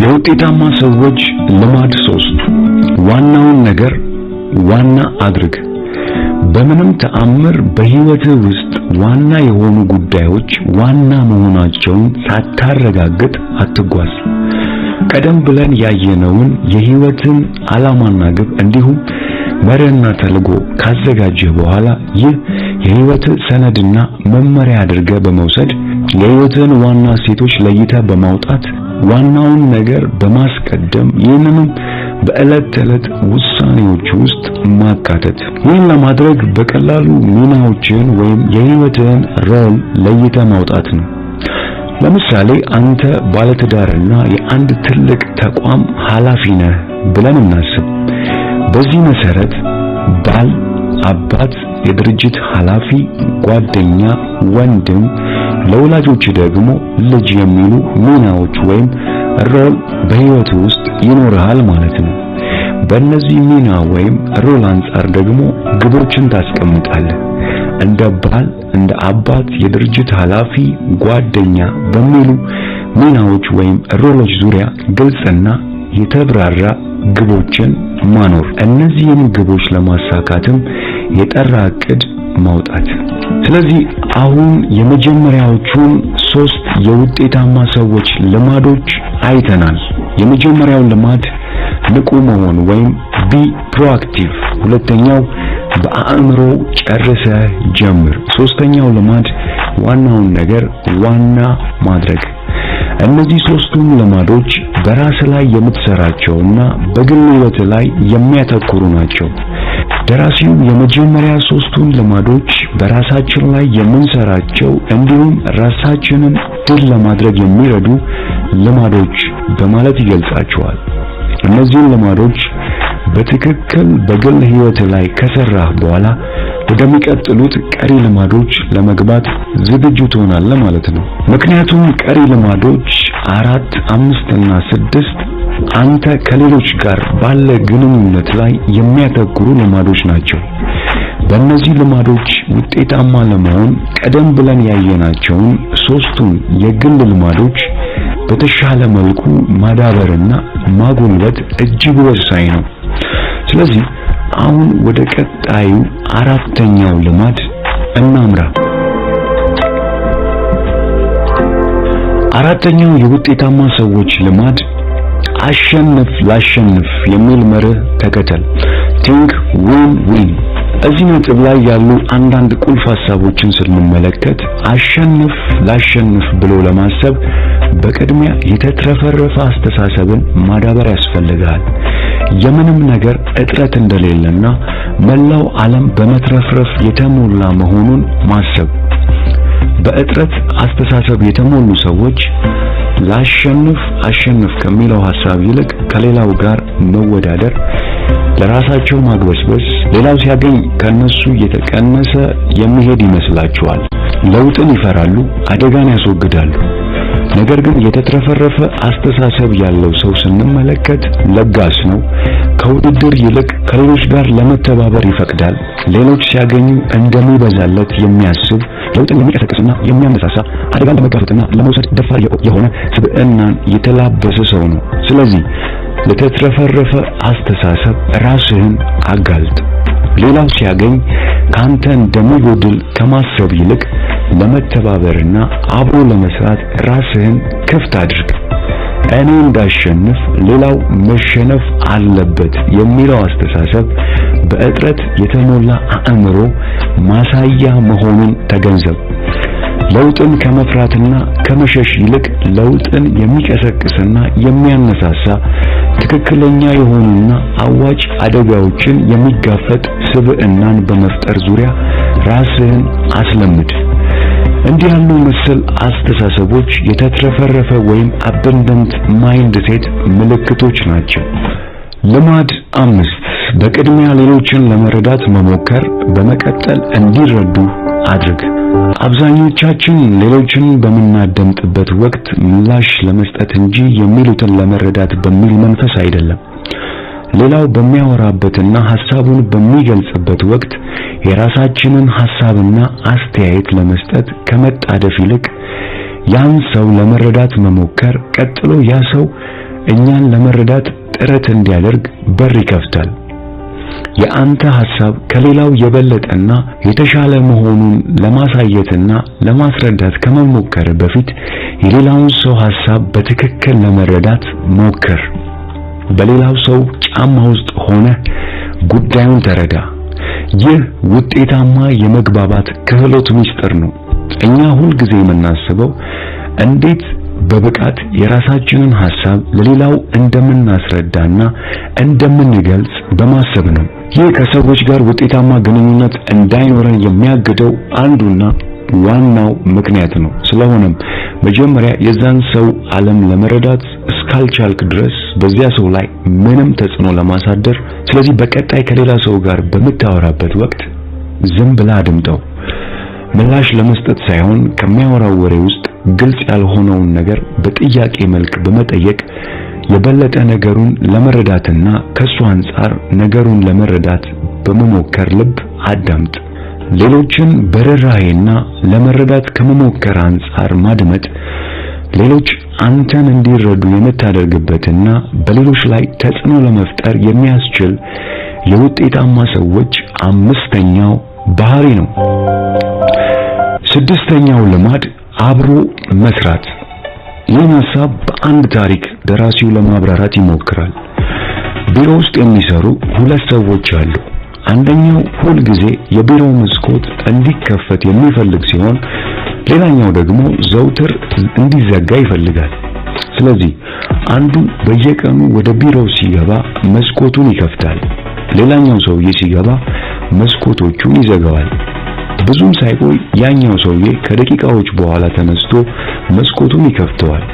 የውጤታማ ሰዎች ልማድ 3 ዋናውን ነገር ዋና አድርግ። በምንም ተአምር በህይወትህ ውስጥ ዋና የሆኑ ጉዳዮች ዋና መሆናቸውን ሳታረጋግጥ አትጓዝ። ቀደም ብለን ያየነውን የህይወትን ዓላማና ግብ እንዲሁም መርህና ተልዕኮ ካዘጋጀህ በኋላ ይህ የህይወትህ ሰነድና መመሪያ አድርገህ በመውሰድ የህይወትን ዋና እሴቶች ለይተህ በማውጣት ዋናውን ነገር በማስቀደም ይህንንም በዕለት ተዕለት ውሳኔዎች ውስጥ ማካተት። ይህን ለማድረግ በቀላሉ ሚናዎችን ወይም የህይወትን ሮል ለይተህ ማውጣት ነው። ለምሳሌ አንተ ባለትዳርና የአንድ ትልቅ ተቋም ኃላፊ ነህ ብለን እናስብ። በዚህ መሰረት ባል፣ አባት፣ የድርጅት ኃላፊ፣ ጓደኛ፣ ወንድም፣ ለወላጆች ደግሞ ልጅ የሚሉ ሚናዎች ወይም ሮል በህይወት ውስጥ ይኖርሃል ማለት ነው። በእነዚህ ሚና ወይም ሮል አንጻር ደግሞ ግቦችን ታስቀምጣለህ። እንደ ባል፣ እንደ አባት፣ የድርጅት ኃላፊ፣ ጓደኛ በሚሉ ሚናዎች ወይም ሮሎች ዙሪያ ግልጽና የተብራራ ግቦችን ማኖር። እነዚህን ግቦች ለማሳካትም የጠራ ዕቅድ ማውጣት። ስለዚህ አሁን የመጀመሪያዎቹን 3 የውጤታማ ሰዎች ልማዶች አይተናል። የመጀመሪያው ልማድ ንቁ መሆን ወይም ቢ ፕሮአክቲቭ፣ ሁለተኛው በአእምሮ ጨርሰህ ጀምር፣ ሶስተኛው ልማድ ዋናውን ነገር ዋና ማድረግ። እነዚህ 3ቱም ልማዶች በራስ ላይ የምትሰራቸውና በግል ህይወት ላይ የሚያተኩሩ ናቸው። ደራሲው የመጀመሪያ 3ቱን ልማዶች በራሳችን ላይ የምንሰራቸው እንዲሁም ራሳችንን ድል ለማድረግ የሚረዱ ልማዶች በማለት ይገልጻቸዋል። እነዚህን ልማዶች በትክክል በግል ህይወት ላይ ከሰራህ በኋላ ወደሚቀጥሉት ቀሪ ልማዶች ለመግባት ዝግጁ ትሆናለህ ማለት ነው። ምክንያቱም ቀሪ ልማዶች 4፣ 5 እና 6 አንተ ከሌሎች ጋር ባለ ግንኙነት ላይ የሚያተኩሩ ልማዶች ናቸው። በእነዚህ ልማዶች ውጤታማ ለመሆን ቀደም ብለን ያየናቸውን 3ቱን የግል ልማዶች በተሻለ መልኩ ማዳበርና ማጎልበት እጅግ ወሳኝ ነው። ስለዚህ አሁን ወደ ቀጣዩ 4ኛው ልማድ እናምራ። 4ኛው የውጤታማ ሰዎች ልማድ አሸንፍ ላሸንፍ የሚል መርህ ተከተል። ቲንክ ዊን ዊን። እዚህ ነጥብ ላይ ያሉ አንዳንድ ቁልፍ ሐሳቦችን ስንመለከት አሸንፍ ላሸንፍ ብሎ ለማሰብ በቅድሚያ የተትረፈረፈ አስተሳሰብን ማዳበር ያስፈልጋል። የምንም ነገር እጥረት እንደሌለና መላው ዓለም በመትረፍረፍ የተሞላ መሆኑን ማሰብ። በእጥረት አስተሳሰብ የተሞሉ ሰዎች ላሸንፍ አሸንፍ ከሚለው ሐሳብ ይልቅ ከሌላው ጋር መወዳደር፣ ለራሳቸው ማግበስበስ፣ ሌላው ሲያገኝ ከነሱ የተቀነሰ የሚሄድ ይመስላቸዋል። ለውጥን ይፈራሉ፣ አደጋን ያስወግዳሉ። ነገር ግን የተትረፈረፈ አስተሳሰብ ያለው ሰው ስንመለከት ለጋስ ነው። ከውድድር ይልቅ ከሌሎች ጋር ለመተባበር ይፈቅዳል። ሌሎች ሲያገኙ እንደሚበዛለት የሚያስብ፣ ለውጥን የሚቀሰቅስና የሚያነሳሳ፣ አደጋን ለመጋፈጥና ለመውሰድ ደፋር የሆነ ስብዕናን የተላበሰ ሰው ነው። ስለዚህ ለተትረፈረፈ አስተሳሰብ ራስህን አጋልጥ። ሌላው ሲያገኝ ካንተ እንደሚጎድል ከማሰብ ይልቅ ለመተባበርና አብሮ ለመስራት ራስህን ክፍት አድርግ። እኔ እንዳሸንፍ ሌላው መሸነፍ አለበት የሚለው አስተሳሰብ በእጥረት የተሞላ አእምሮ ማሳያ መሆኑን ተገንዘብ። ለውጥን ከመፍራትና ከመሸሽ ይልቅ ለውጥን የሚቀሰቅስና የሚያነሳሳ ትክክለኛ የሆኑና አዋጭ አደጋዎችን የሚጋፈጥ ስብዕናን በመፍጠር ዙሪያ ራስህን አስለምድ። እንዲህ ያሉ መሰል አስተሳሰቦች የተትረፈረፈ ወይም አበንደንት ማይንድ ሴት ምልክቶች ናቸው። ልማድ 5 በቅድሚያ ሌሎችን ለመረዳት መሞከር፣ በመቀጠል እንዲረዱ አድርግ። አብዛኞቻችን ሌሎችን በምናደምጥበት ወቅት ምላሽ ለመስጠት እንጂ የሚሉትን ለመረዳት በሚል መንፈስ አይደለም። ሌላው በሚያወራበትና ሐሳቡን በሚገልጽበት ወቅት የራሳችንን ሐሳብና አስተያየት ለመስጠት ከመጣደፍ ይልቅ ያን ሰው ለመረዳት መሞከር፣ ቀጥሎ ያ ሰው እኛን ለመረዳት ጥረት እንዲያደርግ በር ይከፍታል። የአንተ ሐሳብ ከሌላው የበለጠና የተሻለ መሆኑን ለማሳየትና ለማስረዳት ከመሞከር በፊት የሌላውን ሰው ሐሳብ በትክክል ለመረዳት ሞክር። በሌላው ሰው ጫማ ውስጥ ሆነ ጉዳዩን ተረዳ። ይህ ውጤታማ የመግባባት ክህሎት ምስጢር ነው። እኛ ሁልጊዜ የምናስበው እንዴት በብቃት የራሳችንን ሐሳብ ለሌላው እንደምናስረዳና እንደምንገልጽ በማሰብ ነው። ይህ ከሰዎች ጋር ውጤታማ ግንኙነት እንዳይኖረን የሚያግደው አንዱና ዋናው ምክንያት ነው። ስለሆነም መጀመሪያ የዛን ሰው ዓለም ለመረዳት እስካልቻልክ ድረስ በዚያ ሰው ላይ ምንም ተጽዕኖ ለማሳደር፣ ስለዚህ በቀጣይ ከሌላ ሰው ጋር በምታወራበት ወቅት ዝም ብለህ አድምጠው። ምላሽ ለመስጠት ሳይሆን ከሚያወራው ወሬ ውስጥ ግልጽ ያልሆነውን ነገር በጥያቄ መልክ በመጠየቅ የበለጠ ነገሩን ለመረዳትና ከሱ አንጻር ነገሩን ለመረዳት በመሞከር ልብ አዳምጥ። ሌሎችን በርህራሄና ለመረዳት ከመሞከር አንጻር ማድመጥ ሌሎች አንተን እንዲረዱ የምታደርግበትና በሌሎች ላይ ተጽዕኖ ለመፍጠር የሚያስችል የውጤታማ ሰዎች አምስተኛው ባህሪ ነው። ስድስተኛው ልማድ አብሮ መስራት። ይህን ሐሳብ በአንድ ታሪክ ደራሲው ለማብራራት ይሞክራል። ቢሮ ውስጥ የሚሰሩ ሁለት ሰዎች አሉ። አንደኛው ሁል ጊዜ የቢሮው መስኮት እንዲከፈት የሚፈልግ ሲሆን ሌላኛው ደግሞ ዘውትር እንዲዘጋ ይፈልጋል። ስለዚህ አንዱ በየቀኑ ወደ ቢሮው ሲገባ መስኮቱን ይከፍታል፣ ሌላኛው ሰውዬ ሲገባ መስኮቶቹን ይዘጋዋል። ብዙም ሳይቆይ ያኛው ሰውዬ ከደቂቃዎች በኋላ ተነስቶ መስኮቱን ይከፍተዋል።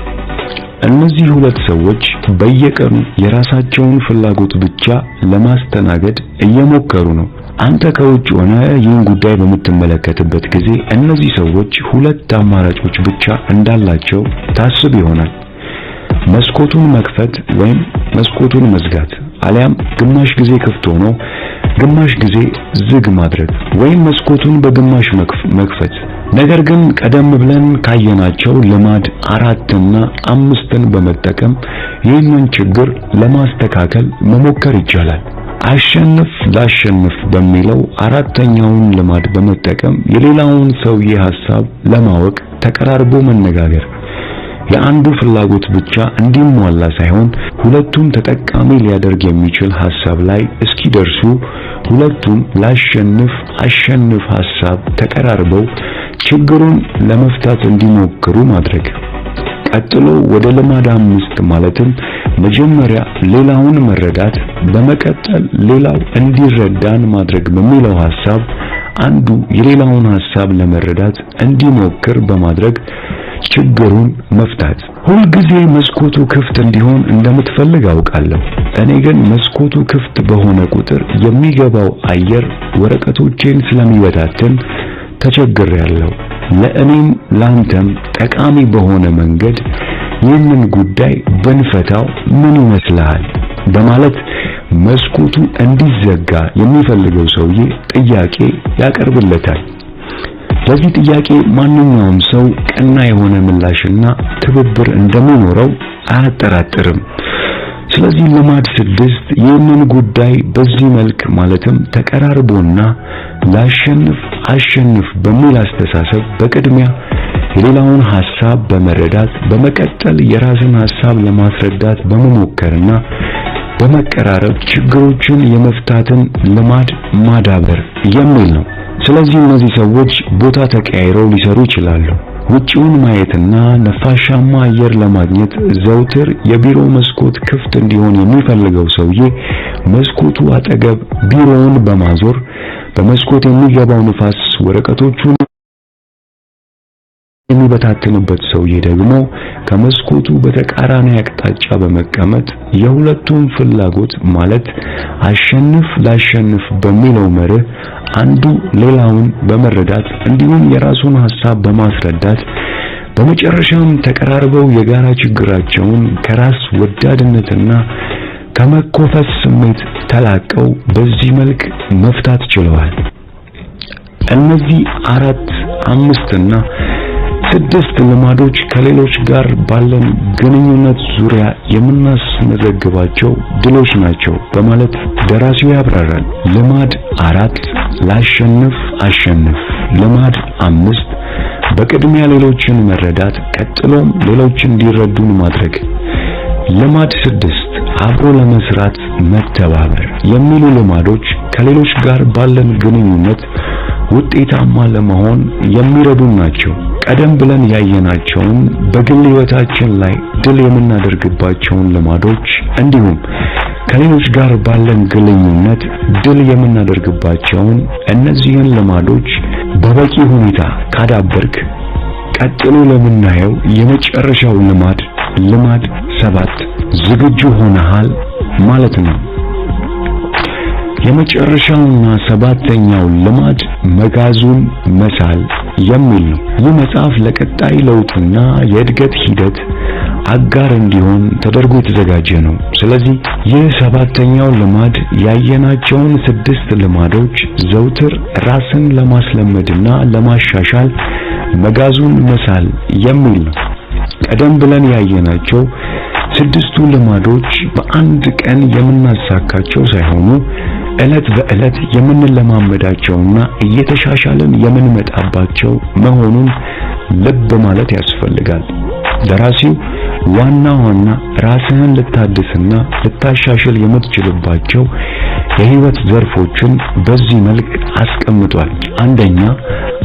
እነዚህ ሁለት ሰዎች በየቀኑ የራሳቸውን ፍላጎት ብቻ ለማስተናገድ እየሞከሩ ነው። አንተ ከውጭ ሆነ ይህን ጉዳይ በምትመለከትበት ጊዜ እነዚህ ሰዎች ሁለት አማራጮች ብቻ እንዳላቸው ታስብ ይሆናል። መስኮቱን መክፈት ወይም መስኮቱን መዝጋት፣ አሊያም ግማሽ ጊዜ ክፍት ሆኖ ግማሽ ጊዜ ዝግ ማድረግ ወይም መስኮቱን በግማሽ መክፈት። ነገር ግን ቀደም ብለን ካየናቸው ልማድ 4 እና 5ን በመጠቀም ይህንን ችግር ለማስተካከል መሞከር ይቻላል። አሸንፍ ላሸንፍ በሚለው አራተኛውን ልማድ በመጠቀም የሌላውን ሰውዬ ሐሳብ ለማወቅ ተቀራርቦ መነጋገር። የአንዱ ፍላጎት ብቻ እንዲሟላ ሳይሆን ሁለቱም ተጠቃሚ ሊያደርግ የሚችል ሐሳብ ላይ እስኪደርሱ ሁለቱም ላሸንፍ አሸንፍ ሐሳብ ተቀራርበው ችግሩን ለመፍታት እንዲሞክሩ ማድረግ። ቀጥሎ ወደ ልማድ 5 ማለትም መጀመሪያ ሌላውን መረዳት በመቀጠል ሌላው እንዲረዳን ማድረግ በሚለው ሐሳብ አንዱ የሌላውን ሐሳብ ለመረዳት እንዲሞክር በማድረግ ችግሩን መፍታት። ሁልጊዜ መስኮቱ ክፍት እንዲሆን እንደምትፈልግ አውቃለሁ። እኔ ግን መስኮቱ ክፍት በሆነ ቁጥር የሚገባው አየር ወረቀቶቼን ስለሚበታተን ተቸግሬያለሁ። ለእኔም ላንተም ጠቃሚ በሆነ መንገድ ይህንን ጉዳይ ብንፈታው ምን ይመስልሃል? በማለት መስኮቱ እንዲዘጋ የሚፈልገው ሰውዬ ጥያቄ ያቀርብለታል። ለዚህ ጥያቄ ማንኛውም ሰው ቀና የሆነ ምላሽና ትብብር እንደሚኖረው አያጠራጥርም። ስለዚህ ልማድ 6 ይህንን ጉዳይ በዚህ መልክ ማለትም ተቀራርቦና ላሸንፍ አሸንፍ በሚል አስተሳሰብ በቅድሚያ የሌላውን ሐሳብ በመረዳት በመቀጠል የራስን ሐሳብ ለማስረዳት በመሞከርና በመቀራረብ ችግሮችን የመፍታትን ልማድ ማዳበር የሚል ነው። ስለዚህ እነዚህ ሰዎች ቦታ ተቀያይረው ሊሰሩ ይችላሉ። ውጪውን ማየትና ነፋሻማ አየር ለማግኘት ዘውትር የቢሮ መስኮት ክፍት እንዲሆን የሚፈልገው ሰውዬ መስኮቱ አጠገብ ቢሮውን በማዞር በመስኮት የሚገባው ንፋስ ወረቀቶቹን የሚበታተንበት ሰውዬ ደግሞ ከመስኮቱ በተቃራኒ አቅጣጫ በመቀመጥ የሁለቱም ፍላጎት ማለት አሸንፍ ላሸንፍ በሚለው መርህ አንዱ ሌላውን በመረዳት እንዲሁም የራሱን ሐሳብ በማስረዳት በመጨረሻም ተቀራርበው የጋራ ችግራቸውን ከራስ ወዳድነትና ከመኮፈስ ስሜት ተላቀው በዚህ መልክ መፍታት ችለዋል። እነዚህ 4፣ 5 እና 6 ልማዶች ከሌሎች ጋር ባለን ግንኙነት ዙሪያ የምናስመዘግባቸው ድሎች ናቸው በማለት ደራሲው ያብራራል። ልማድ 4 ላሸንፍ አሸንፍ። ልማድ 5 በቅድሚያ ሌሎችን መረዳት፣ ቀጥሎም ሌሎችን እንዲረዱን ማድረግ። ልማድ 6 አብሮ ለመስራት መተባበር የሚሉ ልማዶች ከሌሎች ጋር ባለን ግንኙነት ውጤታማ ለመሆን የሚረዱን ናቸው። ቀደም ብለን ያየናቸውን በግል ሕይወታችን ላይ ድል የምናደርግባቸውን ልማዶች እንዲሁም ከሌሎች ጋር ባለን ግንኙነት ድል የምናደርግባቸውን እነዚህን ልማዶች በበቂ ሁኔታ ካዳበርክ ቀጥሎ ለምናየው የመጨረሻው ልማድ 7 ዝግጁ ሆነሃል ማለት ነው። የመጨረሻውና 7ኛው ልማድ መጋዙን መሳል የሚል ነው። ይህ መጽሐፍ ለቀጣይ ለውጥና የእድገት ሂደት አጋር እንዲሆን ተደርጎ የተዘጋጀ ነው። ስለዚህ ይህ 7ኛው ልማድ ያየናቸውን 6 ልማዶች ዘውትር ራስን ለማስለመድና ለማሻሻል መጋዙን መሳል የሚል ነው። ቀደም ብለን ያየናቸው 6ቱ ልማዶች በአንድ ቀን የምናሳካቸው ሳይሆኑ ዕለት በዕለት የምንለማመዳቸውና እየተሻሻልን የምንመጣባቸው መሆኑን ልብ ማለት ያስፈልጋል። ደራሲው ዋና ራስህን ልታድስና ልታሻሽል የምትችልባቸው የህይወት ዘርፎችን በዚህ መልክ አስቀምጧል። አንደኛ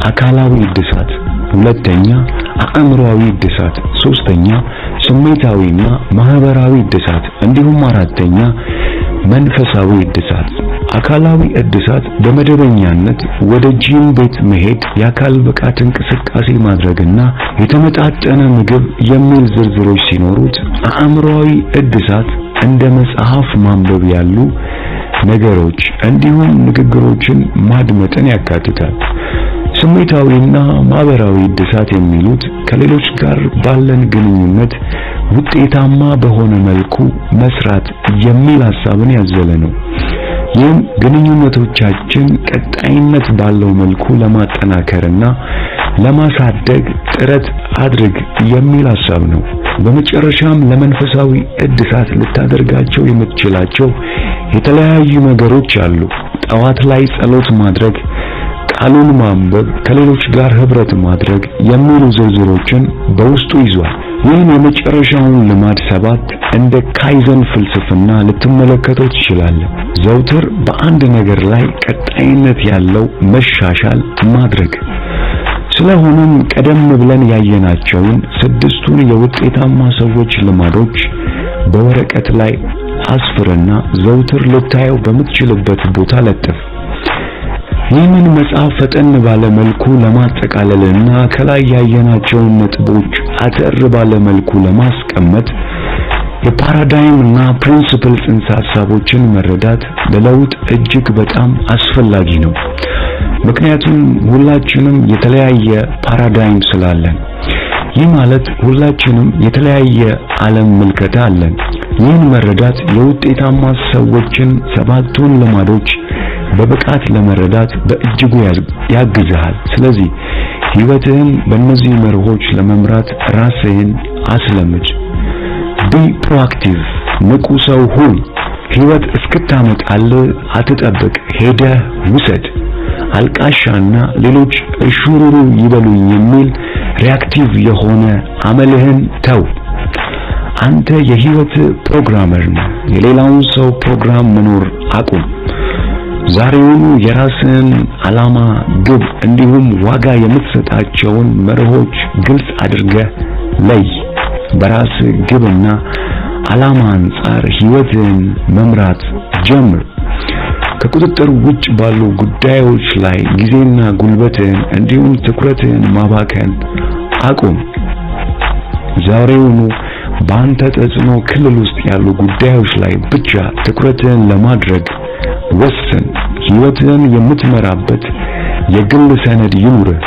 አካላዊ እድሳት፣ ሁለተኛ አእምሮአዊ እድሳት፣ ሶስተኛ ስሜታዊና ማህበራዊ እድሳት እንዲሁም አራተኛ መንፈሳዊ እድሳት። አካላዊ እድሳት በመደበኛነት ወደ ጂም ቤት መሄድ፣ የአካል ብቃት እንቅስቃሴ ማድረግና የተመጣጠነ ምግብ የሚል ዝርዝሮች ሲኖሩት፣ አእምሮአዊ እድሳት እንደ መጽሐፍ ማንበብ ያሉ ነገሮች እንዲሁም ንግግሮችን ማድመጥን ያካትታል። ስሜታዊና ማህበራዊ እድሳት የሚሉት ከሌሎች ጋር ባለን ግንኙነት ውጤታማ በሆነ መልኩ መስራት የሚል ሐሳብን ያዘለ ነው። ይህም ግንኙነቶቻችን ቀጣይነት ባለው መልኩ ለማጠናከርና ለማሳደግ ጥረት አድርግ የሚል ሐሳብ ነው። በመጨረሻም ለመንፈሳዊ እድሳት ልታደርጋቸው የምትችላቸው የተለያዩ ነገሮች አሉ። ጠዋት ላይ ጸሎት ማድረግ፣ ቃሉን ማንበብ፣ ከሌሎች ጋር ህብረት ማድረግ የሚሉ ዝርዝሮችን በውስጡ ይዟል። ይህን የመጨረሻውን ልማድ 7 እንደ ካይዘን ፍልስፍና ልትመለከተው ትችላለህ። ዘውትር በአንድ ነገር ላይ ቀጣይነት ያለው መሻሻል ማድረግ። ስለሆነም ቀደም ብለን ያየናቸውን 6ቱን የውጤታማ ሰዎች ልማዶች በወረቀት ላይ አስፍርና ዘውትር ልታየው በምትችልበት ቦታ ለጥፍ። ይህንን መጽሐፍ ፈጠን ባለ መልኩ ለማጠቃለልና ከላይ ያየናቸውን ነጥቦች አጠር ባለ መልኩ ለማስቀመጥ የፓራዳይም እና ፕሪንሲፕል ጽንሰ ሐሳቦችን መረዳት ለለውጥ እጅግ በጣም አስፈላጊ ነው። ምክንያቱም ሁላችንም የተለያየ ፓራዳይም ስላለን፣ ይህ ማለት ሁላችንም የተለያየ ዓለም ምልከታ አለን። ይህን መረዳት የውጤታማ ሰዎችን 7ቱን ልማዶች በብቃት ለመረዳት በእጅጉ ያግዝሃል። ስለዚህ ህይወትህን በእነዚህ መርሆች ለመምራት ራስህን አስለምድ። ቢ ፕሮአክቲቭ፣ ንቁ ሰው ሁን። ህይወት እስክታመጣልህ አትጠብቅ፣ ሄደህ ውሰድ። አልቃሻና ሌሎች እሹሩሩ ይበሉኝ የሚል ሪአክቲቭ የሆነ አመልህን ተው። አንተ የህይወት ፕሮግራመር ነህ። የሌላውን ሰው ፕሮግራም መኖር አቁም። ዛሬውኑ የራስን ዓላማ፣ ግብ እንዲሁም ዋጋ የምትሰጣቸውን መርሆች ግልጽ አድርገህ ለይ። በራስ ግብና ዓላማ አንጻር ህይወትን መምራት ጀምር። ከቁጥጥር ውጭ ባሉ ጉዳዮች ላይ ጊዜና ጉልበትን እንዲሁም ትኩረትን ማባከን አቁም። ዛሬውኑ በአንተ ተጽዕኖ ክልል ውስጥ ያሉ ጉዳዮች ላይ ብቻ ትኩረትን ለማድረግ ወስን። ህይወትን የምትመራበት የግል ሰነድ ይኑርህ።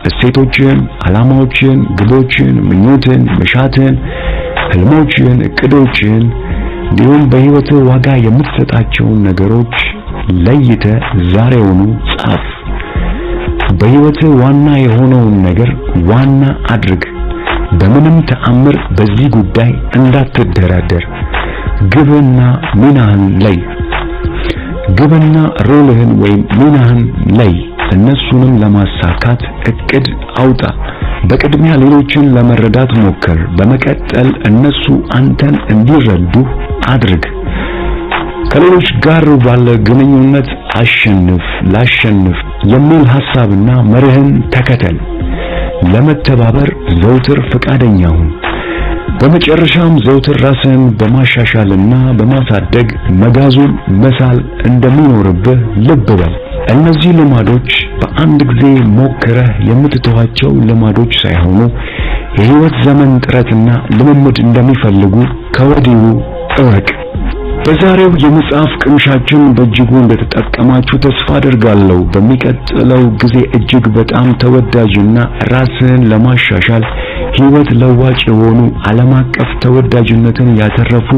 እሴቶችን፣ ዓላማዎችን፣ ግቦችን፣ ምኞትን፣ መሻትን፣ ህልሞችን፣ እቅዶችን እንዲሁም በህይወትህ ዋጋ የምትሰጣቸውን ነገሮች ለይተህ ዛሬውኑ ጻፍ። በሕይወት ዋና የሆነውን ነገር ዋና አድርግ። በምንም ተአምር በዚህ ጉዳይ እንዳትደራደር። ግብና ሚናህን ለይ። ግብና ሮልህን ወይም ሚናህን ለይ። እነሱንም ለማሳካት እቅድ አውጣ። በቅድሚያ ሌሎችን ለመረዳት ሞክር። በመቀጠል እነሱ አንተን እንዲረዱ አድርግ። ከሌሎች ጋር ባለ ግንኙነት ላሸንፍ የሚል ሐሳብና መርህን ተከተል። ለመተባበር ዘውትር ፈቃደኛ ሁን። በመጨረሻም ዘውትር ራስን በማሻሻልና በማሳደግ መጋዙን መሳል እንደሚኖርብህ ልብ በል። እነዚህ ልማዶች በአንድ ጊዜ ሞክረህ የምትተዋቸው ልማዶች ሳይሆኑ የሕይወት ዘመን ጥረትና ልምምድ እንደሚፈልጉ ከወዲሁ እወቅ። በዛሬው የመጽሐፍ ቅምሻችን በእጅጉ እንደተጠቀማችሁ ተስፋ አደርጋለሁ። በሚቀጥለው ጊዜ እጅግ በጣም ተወዳጅና ራስን ለማሻሻል ሕይወት ለዋጭ የሆኑ ዓለም አቀፍ ተወዳጅነትን ያተረፉ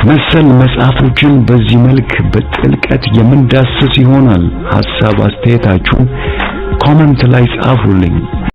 መሰል መጽሐፎችን በዚህ መልክ በጥልቀት የምንዳስስ ይሆናል። ሐሳብ አስተያየታችሁን ኮሜንት ላይ ጻፉልኝ።